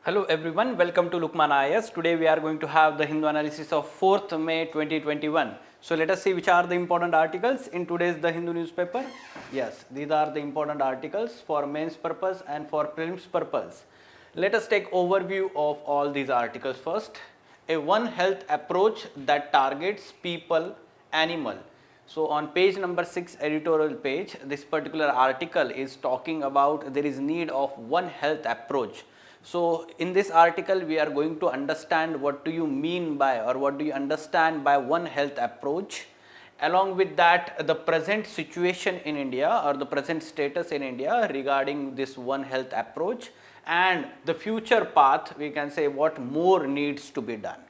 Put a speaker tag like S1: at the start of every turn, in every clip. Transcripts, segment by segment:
S1: Hello everyone, welcome to Lukman IAS. Today we are going to have the Hindu analysis of 4th May 2021. So let us see which are the important articles in today's The Hindu newspaper. Yes, these are the important articles for mains purpose and for prelims purpose. Let us take overview of all these articles first. A One Health approach that targets people, animal. So on page number 6 editorial page, this particular article is talking about there is need of one health approach. So in this article we are going to understand what do you mean by or what do you understand by one health approach. Along with that, the present situation in India or the present status in India regarding this one health approach and the future path, we can say what more needs to be done.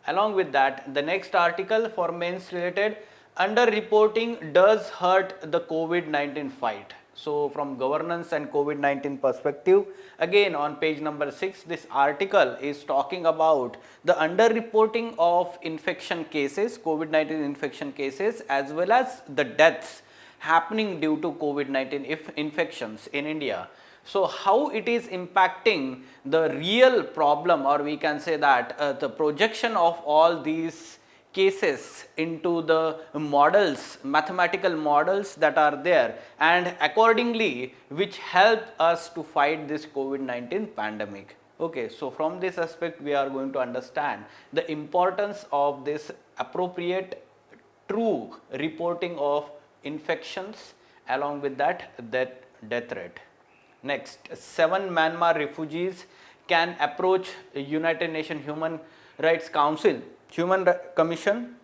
S1: Along with that, the next article for mains related, underreporting does hurt the COVID-19 fight. So from governance and COVID-19 perspective, again on page number 6, this article is talking about the underreporting of infection cases, COVID-19 infection cases, as well as the deaths happening due to COVID-19 infections in India. So how it is impacting the real problem, or we can say that the projection of all these cases into the models, mathematical models that are there, and accordingly which help us to fight this COVID-19 pandemic. Okay, so from this aspect we are going to understand the importance of this appropriate true reporting of infections, along with that death rate. Next, 7 Myanmar refugees can approach United Nations Human Rights Council, Commission.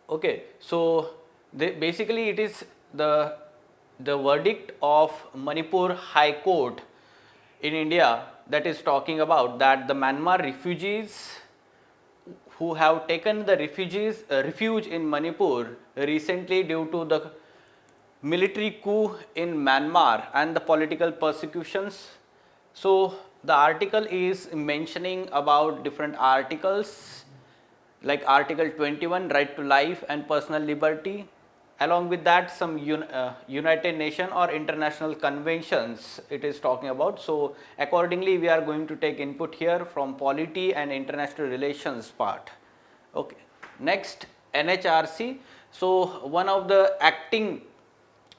S1: Okay, so basically it is the verdict of Manipur High Court in India that is talking about that the Myanmar refugees who have taken the refuge in Manipur recently due to the military coup in Myanmar and the political persecutions. So the article is mentioning about different articles like article 21, right to life and personal liberty. Along with that, some United Nations or international conventions it is talking about. So accordingly we are going to take input here from polity and international relations part. Okay. Next, NHRC. So one of the acting,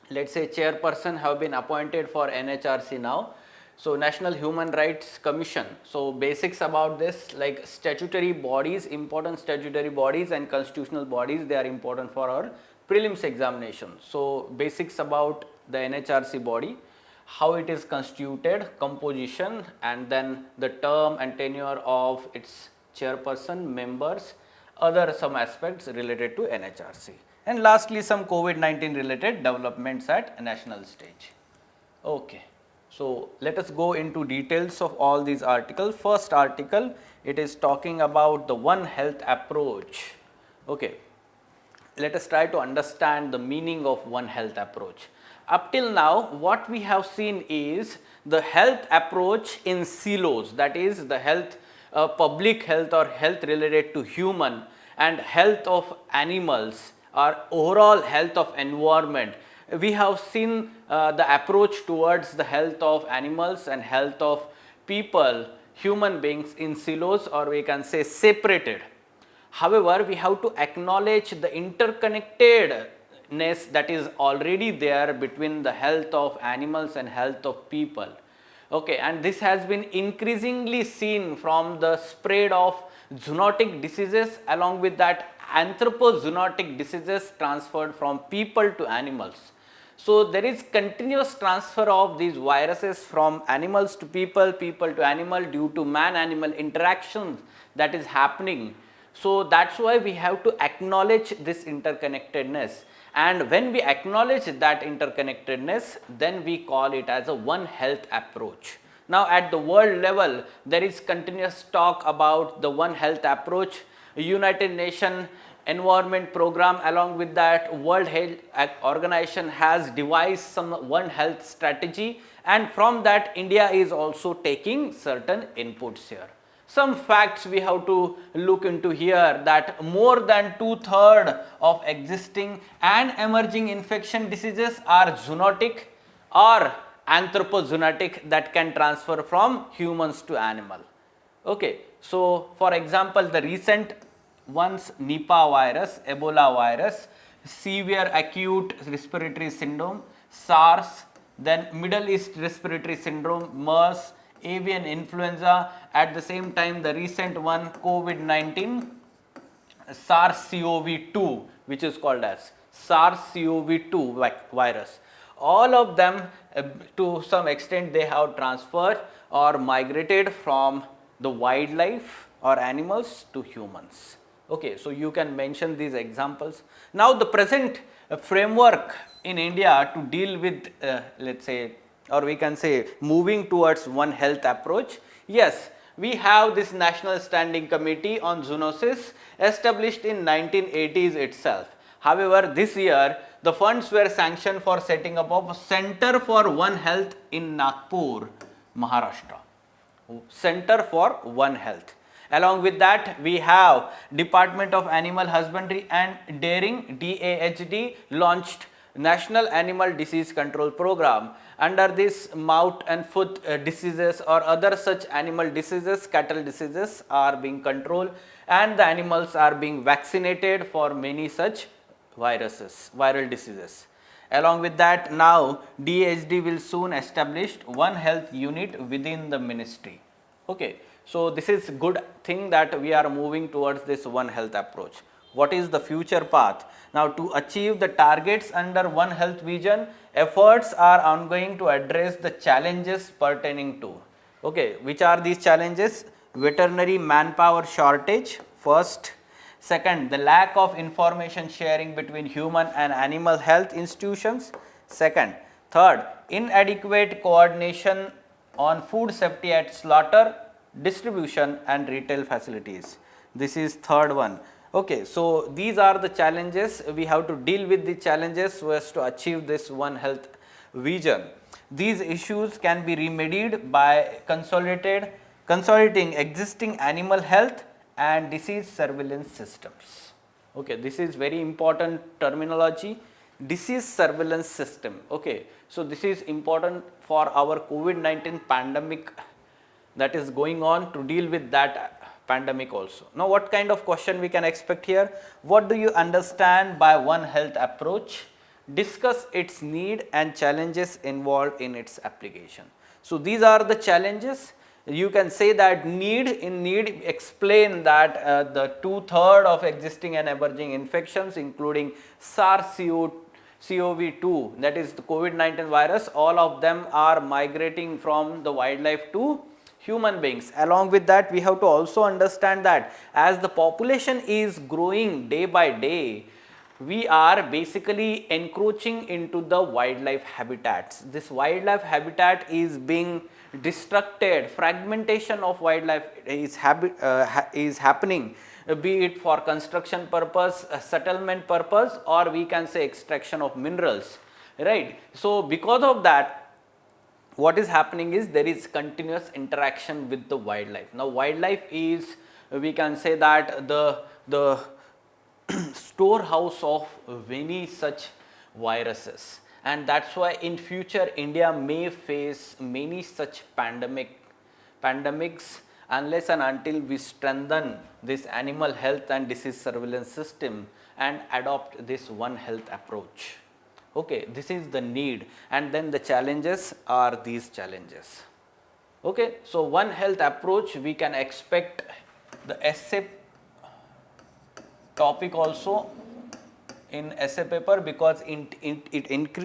S1: let's say, chairperson have been appointed for NHRC now. So National Human Rights Commission. So basics about this, like statutory bodies, important statutory bodies and constitutional bodies, they are important for our prelims examination. So basics about the NHRC body, how it is constituted, composition, and then the term and tenure of its chairperson, members, other some aspects related to NHRC. And lastly, some COVID-19 related developments at national stage. Okay. So let us go into details of all these articles. First article, it is talking about the One Health approach. Okay. Let us try to understand the meaning of One Health approach. Up till now, what we have seen is the health approach in silos, that is the health, public health or health related to human and health of animals or overall health of environment. We have seen the approach towards the health of animals and health of people, human beings in silos, or we can say separated. However, we have to acknowledge the interconnectedness that is already there between the health of animals and health of people. Okay, and this has been increasingly seen from the spread of zoonotic diseases, along with that anthropozoonotic diseases transferred from people to animals. So there is continuous transfer of these viruses from animals to people, people to animal due to man-animal interactions that is happening. So that's why we have to acknowledge this interconnectedness, and when we acknowledge that interconnectedness, then we call it as a One Health approach. Now at the world level, there is continuous talk about the One Health approach. United Nations Environment Program, along with that World Health Organization has devised some One Health strategy, and from that India is also taking certain inputs here. Some facts we have to look into here, that more than 2/3 of existing and emerging infection diseases are zoonotic or anthropozoonotic that can transfer from humans to animal. Okay, so for example, the recent ones, Nipah virus, Ebola virus, severe acute respiratory syndrome, SARS, then Middle East respiratory syndrome, MERS, avian influenza, at the same time the recent one COVID-19, SARS-CoV-2, which is called as SARS-CoV-2 virus. All of them, to some extent, they have transferred or migrated from the wildlife or animals to humans. Okay, so you can mention these examples. Now, the present framework in India to deal with, let's say, or we can say, moving towards One Health approach. Yes, we have this National Standing Committee on Zoonosis established in 1980s itself. However, this year the funds were sanctioned for setting up of a Center for One Health in Nagpur, Maharashtra. Center for One Health. Along with that, we have Department of Animal Husbandry and Dairying, DAHD, launched National Animal Disease Control Program. Under this, mouth and foot diseases or other such animal diseases, cattle diseases are being controlled, and the animals are being vaccinated for many such viruses, viral diseases. Along with that, now DAHD will soon establish One Health unit within the ministry. Okay, so this is good thing that we are moving towards this One Health approach. What is the future path? Now, to achieve the targets under One Health vision, efforts are ongoing to address the challenges pertaining to. Okay, which are these challenges? Veterinary manpower shortage, first. Second, the lack of information sharing between human and animal health institutions. Second. Third, inadequate coordination on food safety at slaughter, distribution and retail facilities. This is third one. Okay, so these are the challenges. We have to deal with the challenges so as to achieve this One Health vision. These issues can be remedied by consolidating existing animal health and disease surveillance systems. Okay, this is very important terminology, disease surveillance system. Okay, so this is important for our COVID-19 pandemic that is going on, to deal with that pandemic also. Now, what kind of question we can expect here? What do you understand by One Health approach? Discuss its need and challenges involved in its application. So, these are the challenges. You can say that need explain that the 2/3 of existing and emerging infections, including SARS-CoV-2, that is the COVID-19 virus, all of them are migrating from the wildlife to human beings. Along with that, we have to also understand that as the population is growing day by day, we are basically encroaching into the wildlife habitats. This wildlife habitat is being destructed, fragmentation of wildlife is happening, be it for construction purpose, settlement purpose, or we can say extraction of minerals, right. So, because of that, what is happening is there is continuous interaction with the wildlife. Now, wildlife is, we can say that the storehouse of many such viruses, and that is why in future India may face many such pandemics unless and until we strengthen this animal health and disease surveillance system and adopt this One Health approach. Okay, this is the need, and then the challenges are these challenges. Okay, so One Health approach, we can expect the essay topic also in essay paper, because it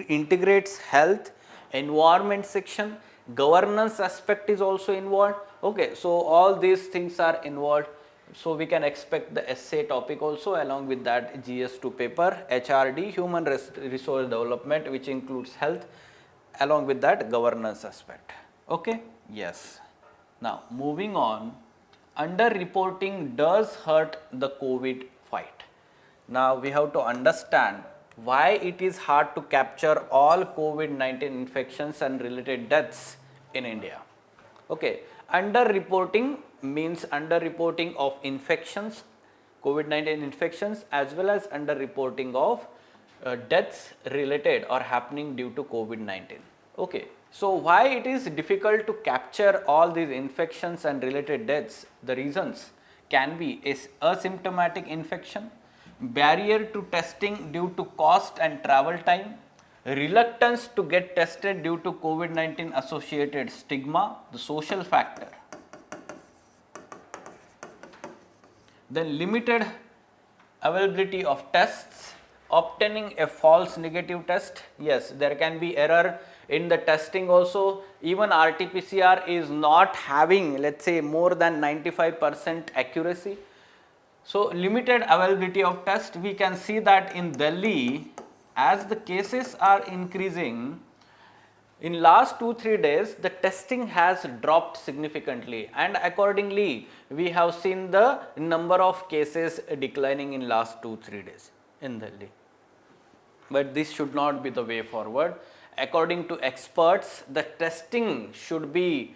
S1: integrates health, environment section, governance aspect is also involved. Okay, so all these things are involved. So, we can expect the essay topic also. Along with that, GS2 paper, HRD, human resource development, which includes health, along with that governance aspect. Okay, yes. Now, moving on, under-reporting does hurt the COVID fight. Now, we have to understand why it is hard to capture all COVID-19 infections and related deaths in India. Okay, under-reporting means under-reporting of infections, COVID-19 infections, as well as under-reporting of deaths related or happening due to COVID-19. Okay, So why it is difficult to capture all these infections and related deaths? The reasons can be asymptomatic infection, barrier to testing due to cost and travel time, reluctance to get tested due to COVID-19 associated stigma, the social factor, then limited availability of tests, obtaining a false negative test. Yes, there can be error in the testing also. Even RT-PCR is not having, let's say, more than 95% accuracy. So limited availability of test, we can see that in Delhi, as the cases are increasing, in last 2-3 days the testing has dropped significantly, and accordingly we have seen the number of cases declining in last 2-3 days in Delhi. But this should not be the way forward. According to experts, the testing should be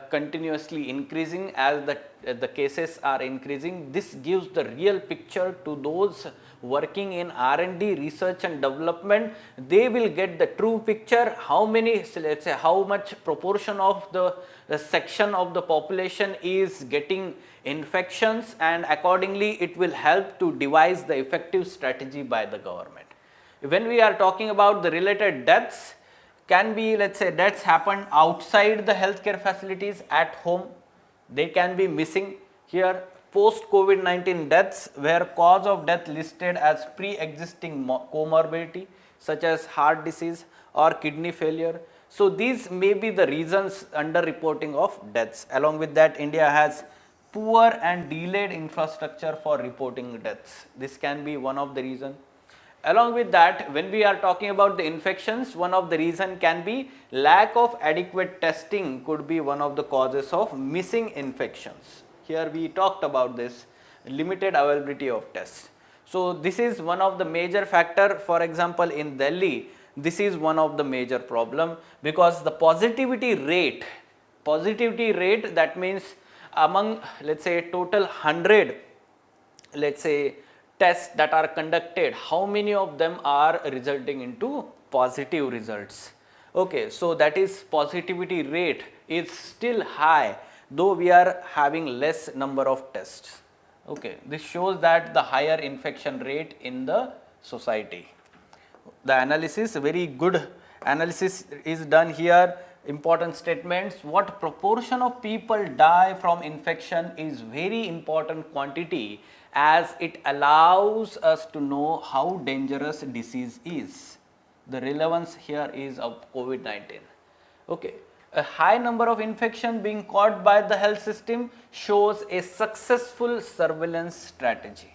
S1: continuously increasing as the cases are increasing. This gives the real picture to those working in R&D, research and development. They will get the true picture, how many, let's say, how much proportion of the section of the population is getting infections, and accordingly it will help to devise the effective strategy by the government. When we are talking about the related deaths, can be, let's say, deaths happen outside the healthcare facilities, at home, they can be missing. Here, post COVID-19 deaths where cause of death listed as pre-existing comorbidity such as heart disease or kidney failure. So these may be the reasons under reporting of deaths. Along with that, India has poor and delayed infrastructure for reporting deaths. This can be one of the reasons. Along with that, when we are talking about the infections, one of the reason can be lack of adequate testing, could be one of the causes of missing infections. Here we talked about this, limited availability of tests. So this is one of the major factor. For example, in Delhi, this is one of the major problem, because the positivity rate, that means among, let's say, total 100, let's say, tests that are conducted, how many of them are resulting into positive results? Okay, so that is positivity rate is still high, though we are having less number of tests. Okay, this shows that the higher infection rate in the society. The analysis, very good analysis is done here. Important statements: what proportion of people die from infection is very important quantity, as it allows us to know how dangerous disease is. The relevance here is of COVID-19. Okay. A high number of infection being caught by the health system shows a successful surveillance strategy.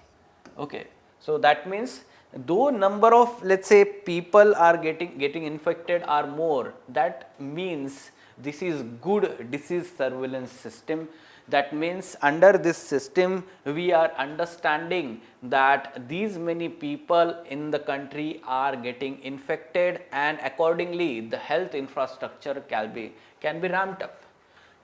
S1: Okay. So that means though number of, let's say, people are getting infected are more, that means this is good disease surveillance system. That means under this system we are understanding that these many people in the country are getting infected, and accordingly the health infrastructure can be ramped up.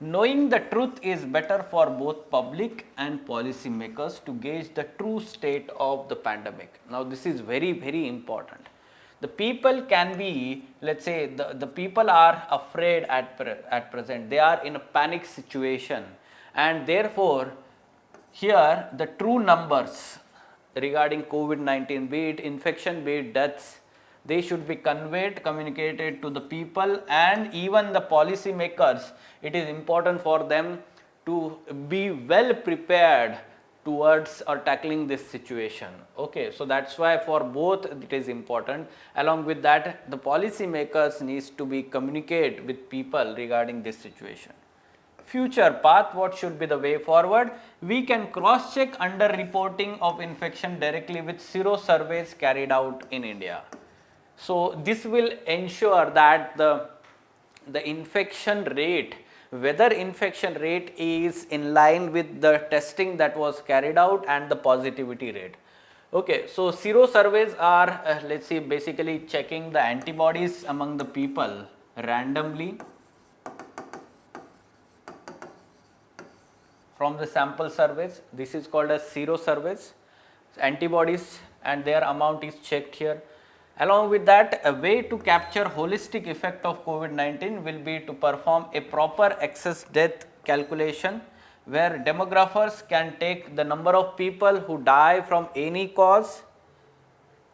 S1: Knowing the truth is better for both public and policy makers to gauge the true state of the pandemic. Now this is very, very important. The people can be, let's say, the people are afraid at present, they are in a panic situation, and therefore here the true numbers regarding COVID-19, be it infection, be it deaths, they should be communicated to the people, and even the policy makers. It is important for them to be well prepared towards or tackling this situation. Okay, so that's why for both it is important. Along with that, the policy makers needs to be communicate with people regarding this situation. Future path, what should be the way forward? We can cross check under reporting of infection directly with sero surveys carried out in India. So this will ensure that the infection rate, whether infection rate is in line with the testing that was carried out and the positivity rate. Okay, so sero surveys are let's see, basically checking the antibodies among the people randomly from the sample surveys. This is called as sero surveys. Antibodies and their amount is checked here, Along with that, a way to capture holistic effect of COVID-19 will be to perform a proper excess death calculation where demographers can take the number of people who die from any cause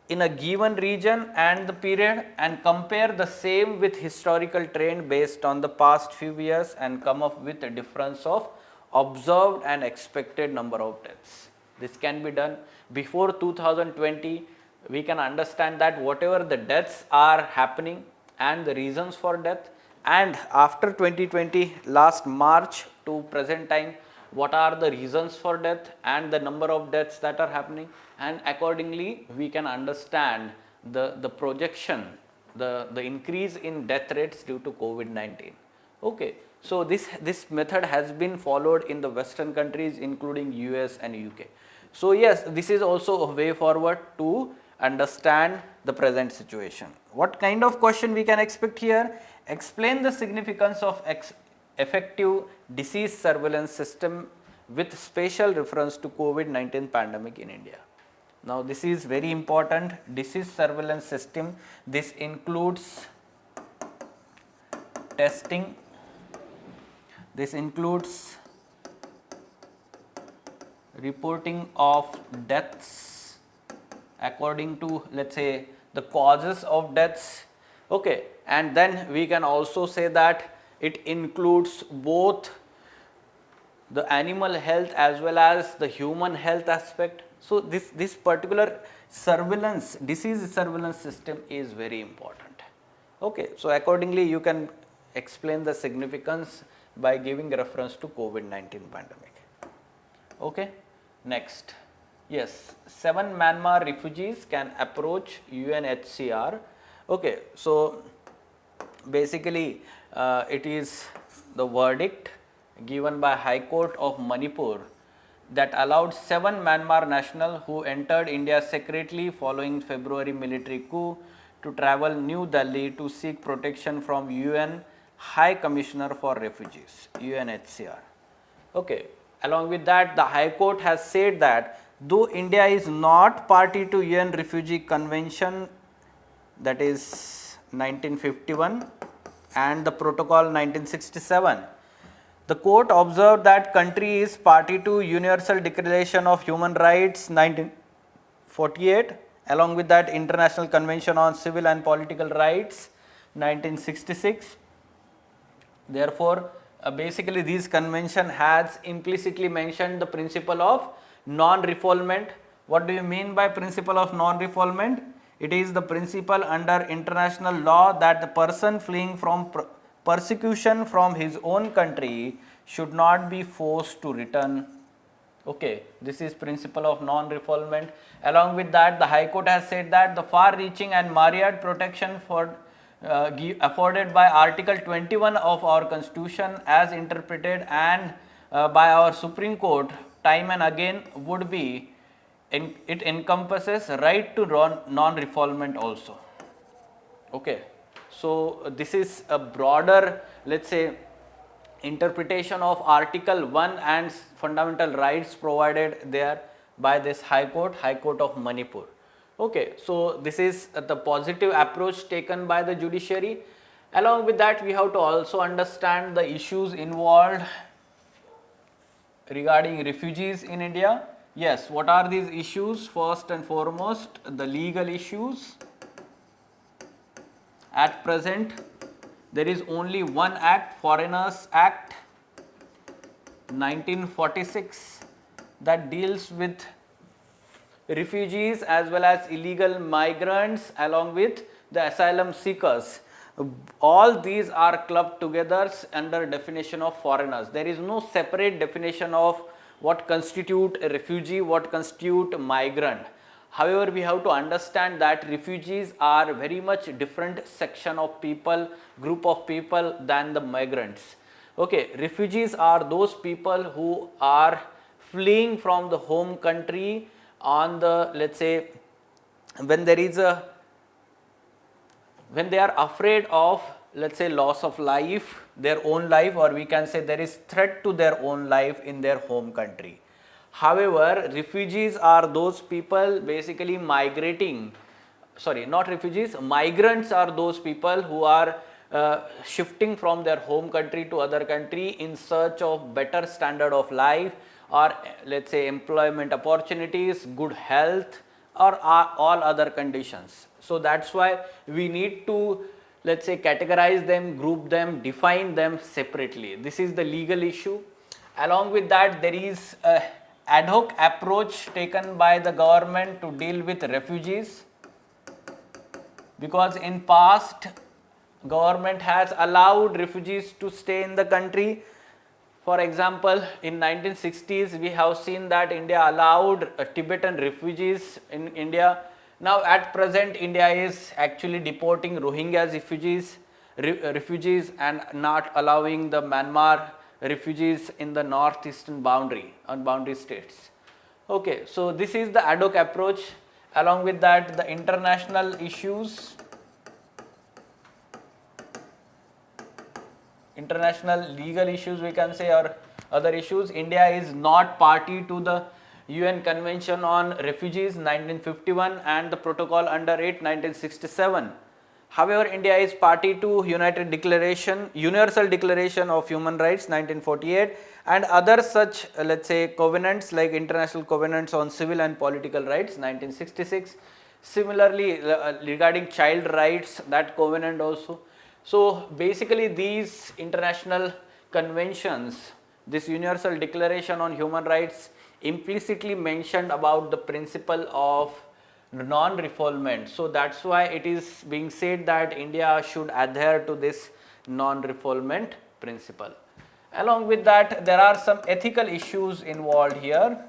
S1: in a given region and the period and compare the same with historical trend based on the past few years and come up with a difference of observed and expected number of deaths. This can be done before 2020. We can understand that whatever the deaths are happening and the reasons for death, and after 2020 last March to present time, what are the reasons for death and the number of deaths that are happening, and accordingly we can understand the projection, the increase in death rates due to COVID-19. Okay. So, this method has been followed in the western countries including US and UK. So, yes, this is also a way forward to understand the present situation. What kind of question we can expect here? Explain the significance of effective disease surveillance system with special reference to COVID-19 pandemic in India. Now, this is very important, disease surveillance system. This includes testing, this includes reporting of deaths according to, let us say, the causes of deaths. Okay. And then we can also say that it includes both the animal health as well as the human health aspect. So, this particular surveillance, disease surveillance system is very important. Okay. So, accordingly you can explain the significance by giving reference to COVID-19 pandemic. Okay. Next, yes, 7 Myanmar refugees can approach UNHCR. Okay. So, basically it is the verdict given by High Court of Manipur that allowed 7 Myanmar nationals who entered India secretly following February military coup to travel New Delhi to seek protection from UN High Commissioner for Refugees, UNHCR. Okay. Along with that, the High Court has said that though India is not party to UN Refugee Convention, that is 1951, and the Protocol 1967, the court observed that country is party to Universal Declaration of Human Rights 1948, along with that International Convention on Civil and Political Rights 1966. Therefore, basically this convention has implicitly mentioned the principle of non-refoulement. What do you mean by principle of non-refoulement? It is the principle under international law that the person fleeing from persecution from his own country should not be forced to return. Okay, this is principle of non-refoulement. Along with that, the High Court has said that the far-reaching and myriad protection for afforded by Article 21 of our Constitution as interpreted and by our Supreme Court time and again would be, it encompasses right to non-refoulement also. Okay. So, this is a broader, let us say, interpretation of Article 1 and fundamental rights provided there by this High Court of Manipur. Okay. So, this is the positive approach taken by the judiciary. Along with that, we have to also understand the issues involved regarding refugees in India. Yes, what are these issues? First and foremost, the legal issues. At present, there is only one act, Foreigners Act 1946, that deals with refugees as well as illegal migrants along with the asylum seekers. All these are clubbed together under definition of foreigners. There is no separate definition of what constitute a refugee, what constitute a migrant. However, we have to understand that refugees are very much different section of people, group of people than the migrants. Okay, refugees are those people who are fleeing from the home country on the, let's say, when there is a, when they are afraid of, let's say, loss of life, their own life, or we can say there is threat to their own life in their home country. However, refugees are those people basically migrating sorry, not refugees, migrants are those people who are shifting from their home country to other country in search of better standard of life, or let's say employment opportunities, good health, or all other conditions. So that's why we need to, let's say, categorize them, group them, define them separately. This is the legal issue. Along with that, there is a ad hoc approach taken by the government to deal with refugees, because in past government has allowed refugees to stay in the country. For example, in 1960s we have seen that India allowed Tibetan refugees in India. Now at present India is actually deporting Rohingyas refugees and not allowing the Myanmar refugees in the northeastern boundary on boundary states. Okay, so this is the ad hoc approach. Along with that, the international issues, international legal issues we can say, or other issues. India is not party to the UN Convention on Refugees 1951 and the Protocol under it 1967. However, India is party to Universal Declaration of Human Rights 1948 and other such let's say covenants like International Covenants on Civil and Political Rights 1966. Similarly, regarding child rights, that covenant also. So basically these international conventions, this Universal Declaration on Human Rights implicitly mentioned about the principle of non-refoulement. So that's why it is being said that India should adhere to this non-refoulement principle. Along with that, there are some ethical issues involved here.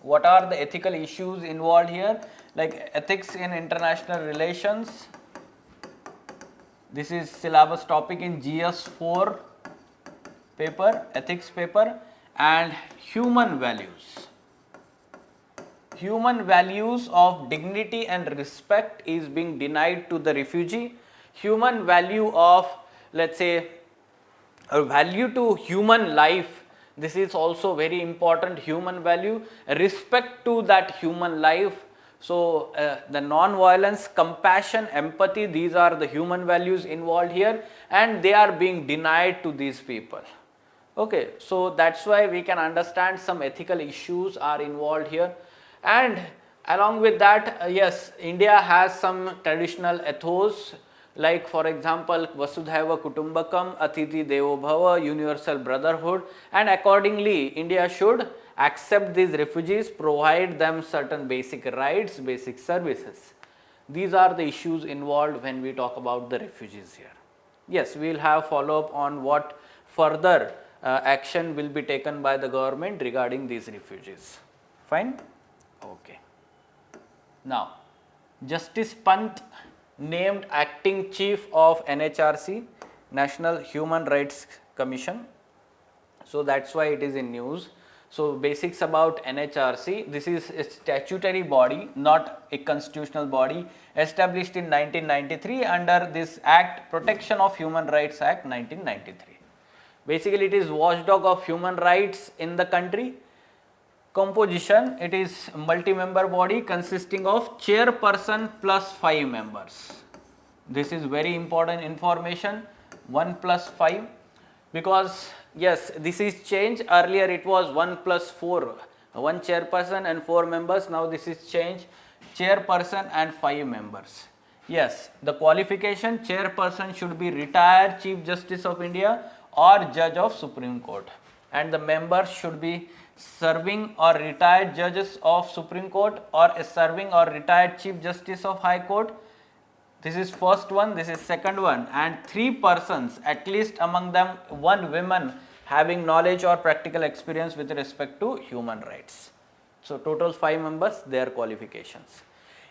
S1: What are the ethical issues involved here? Like ethics in international relations. This is syllabus topic in GS4 paper, ethics paper, and human values. Human values of dignity and respect is being denied to the refugee. Human value of, let's say, a value to human life, this is also very important, human value, respect to that human life. So the non-violence, compassion, empathy, these are the human values involved here, and they are being denied to these people. Okay, so that's why we can understand some ethical issues are involved here. And along with that, yes, India has some traditional ethos, like for example Vasudhaiva Kutumbakam, Atithi Devo Bhava, universal brotherhood, and accordingly India should accept these refugees, provide them certain basic rights, basic services. These are the issues involved when we talk about the refugees here. Yes, we will have follow up on what further action will be taken by the government regarding these refugees. Fine? Okay. Now, Justice Pant named acting chief of NHRC, National Human Rights Commission. So that's why it is in news. So basics about NHRC, this is a statutory body, not a constitutional body, established in 1993 under this Act, Protection of Human Rights Act 1993. Basically it is watchdog of human rights in the country. Composition, it is multi-member body consisting of chairperson plus 5 members. This is very important information, 1 plus 5, because yes, this is changed. Earlier it was 1 plus 4, 1 chairperson and 4 members. Now this is changed, chairperson and 5 members. Yes, the qualification, chairperson should be retired Chief Justice of India or Judge of Supreme Court, and the members should be serving or retired judges of Supreme Court or a serving or retired Chief Justice of High Court. This is first one, this is second one, and 3 persons, at least among them 1 woman having knowledge or practical experience with respect to human rights. So total 5 members, their qualifications.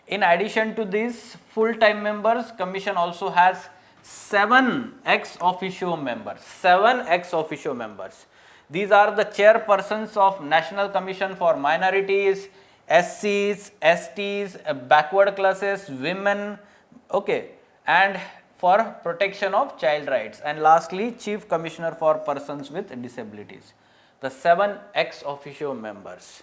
S1: In addition to these full-time members, Commission also has 7 ex officio members, 7 ex officio members. These are the chairpersons of National Commission for Minorities, SCs, STs, backward classes, women, okay, and for protection of child rights, and lastly Chief Commissioner for Persons with Disabilities, the 7 ex officio members.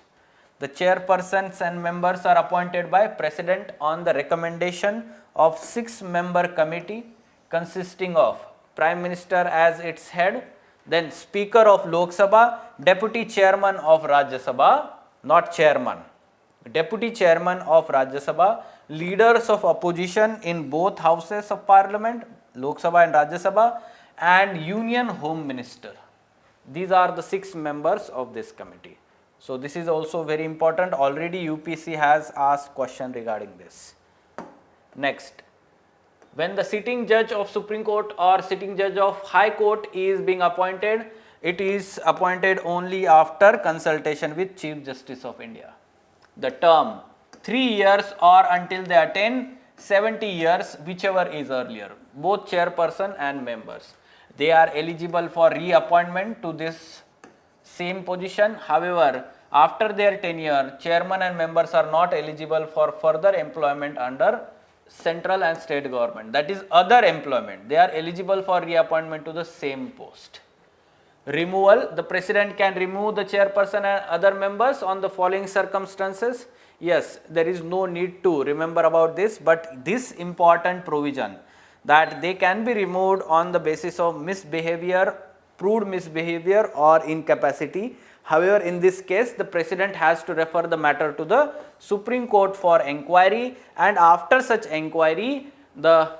S1: The chairpersons and members are appointed by President on the recommendation of 6-member committee consisting of Prime Minister as its head, then Speaker of Lok Sabha, Deputy Chairman of Rajya Sabha, not Chairman, Deputy Chairman of Rajya Sabha, leaders of opposition in both houses of Parliament, Lok Sabha and Rajya Sabha, and Union Home Minister. These are the 6 members of this committee. So this is also very important. Already UPSC has asked question regarding this. Next, when the sitting judge of Supreme Court or sitting judge of High Court is being appointed, it is appointed only after consultation with Chief Justice of India. The term 3 years or until they attain 70 years, whichever is earlier, both chairperson and members. They are eligible for reappointment to this same position. However, after their tenure, chairman and members are not eligible for further employment under central and state government. That is other employment. They are eligible for reappointment to the same post. Removal, the president can remove the chairperson and other members on the following circumstances. Yes, there is no need to remember about this, but this important provision that they can be removed on the basis of misbehavior, proved misbehavior or incapacity. However, in this case, the president has to refer the matter to the Supreme Court for inquiry, and after such inquiry, the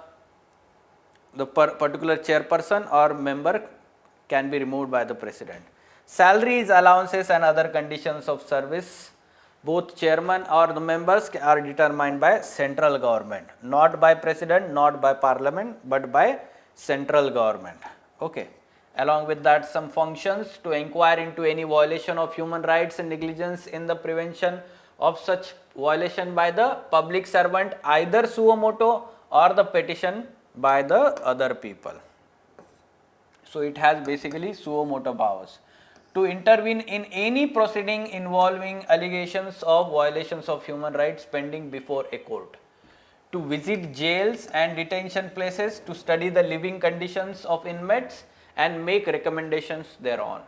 S1: particular chairperson or member can be removed by the president. Salaries, allowances and other conditions of service, both chairman or the members are determined by central government, not by president, not by parliament, but by central government. Okay. Along with that, some functions to inquire into any violation of human rights and negligence in the prevention of such violation by the public servant, either suo moto or the petition by the other people. So it has basically suo moto powers. To intervene in any proceeding involving allegations of violations of human rights pending before a court. To visit jails and detention places to study the living conditions of inmates and make recommendations thereon.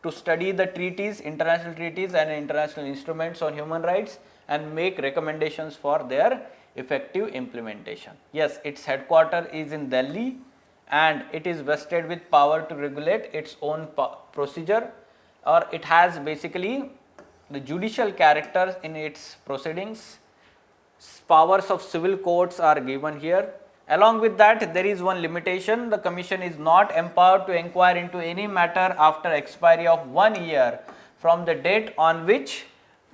S1: To study the treaties, international treaties and international instruments on human rights and make recommendations for their effective implementation. Yes, its headquarters is in Delhi and it is vested with power to regulate its own procedure, or it has basically the judicial character in its proceedings. Powers of civil courts are given here. Along with that, there is one limitation. The commission is not empowered to inquire into any matter after expiry of 1 year from the date on which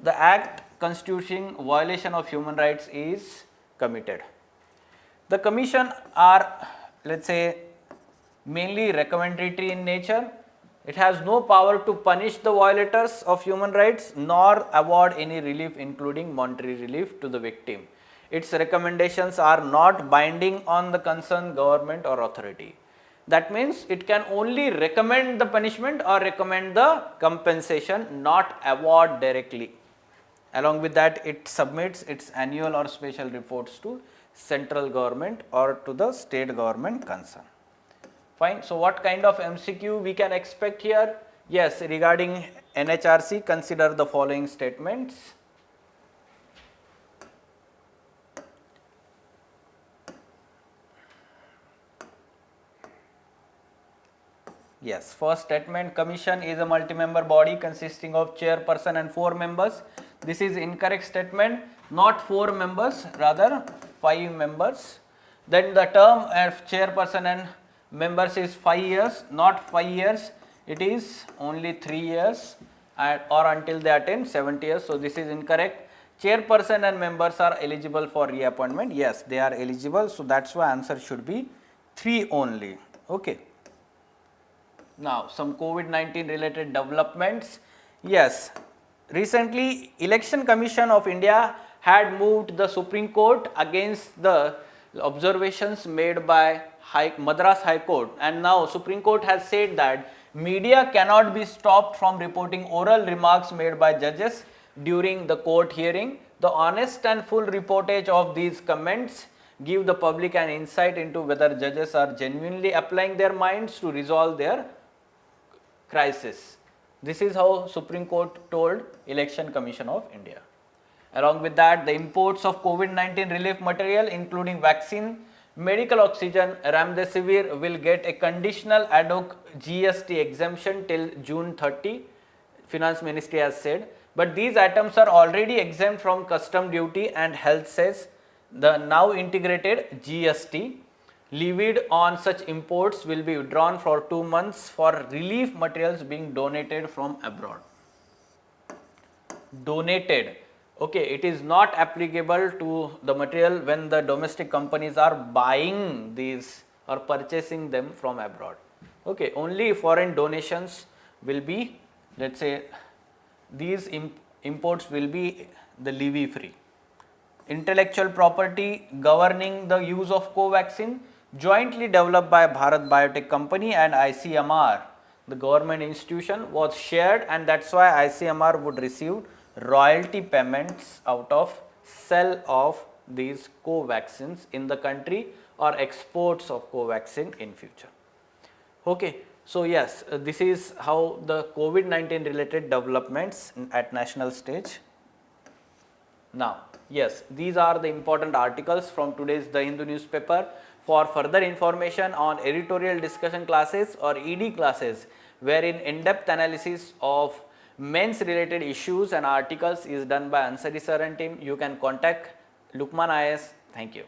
S1: the act constituting violation of human rights is committed. The commission are, let's say, mainly recommendatory in nature. It has no power to punish the violators of human rights nor award any relief, including monetary relief, to the victim. Its recommendations are not binding on the concerned government or authority. That means it can only recommend the punishment or recommend the compensation, not award directly. Along with that, it submits its annual or special reports to central government or to the state government concerned. Fine. So what kind of MCQ we can expect here? Yes, regarding NHRC, consider the following statements. Yes, first statement, commission is a multi-member body consisting of chairperson and 4 members. This is incorrect statement, not 4 members, rather 5 members. Then the term of chairperson and members is 5 years, not 5 years, it is only 3 years or until they attain 70 years. So this is incorrect. Chairperson and members are eligible for reappointment. Yes, they are eligible. So that's why answer should be 3 only. Okay. Now some COVID-19 related developments. Yes, recently Election Commission of India had moved the Supreme Court against the observations made by Madras High Court, and now Supreme Court has said that media cannot be stopped from reporting oral remarks made by judges during the court hearing. The honest and full reportage of these comments give the public an insight into whether judges are genuinely applying their minds to resolve their crisis. This is how Supreme Court told Election Commission of India. Along with that, the imports of COVID-19 relief material including vaccine, medical oxygen, remdesivir will get a conditional ad hoc GST exemption till June 30, Finance Ministry has said. But these items are already exempt from custom duty and health cess. The now integrated GST levied on such imports will be withdrawn for 2 months for relief materials being donated from abroad. Donated. Okay, it is not applicable to the material when the domestic companies are buying these or purchasing them from abroad. Okay, only foreign donations will be, let's say, these imports will be the levy free. Intellectual property governing the use of Covaxin, jointly developed by Bharat Biotech Company and ICMR, the government institution, was shared, and that's why ICMR would receive royalty payments out of sale of these Covaxins in the country or exports of Covaxin in future. Okay, so yes, this is how the COVID-19 related developments at national stage. Now, yes, these are the important articles from today's The Hindu newspaper. For further information on editorial discussion classes or ED classes, wherein in-depth analysis of mains related issues and articles is done by Ansari sir and team, you can contact Lukman IAS. Thank you.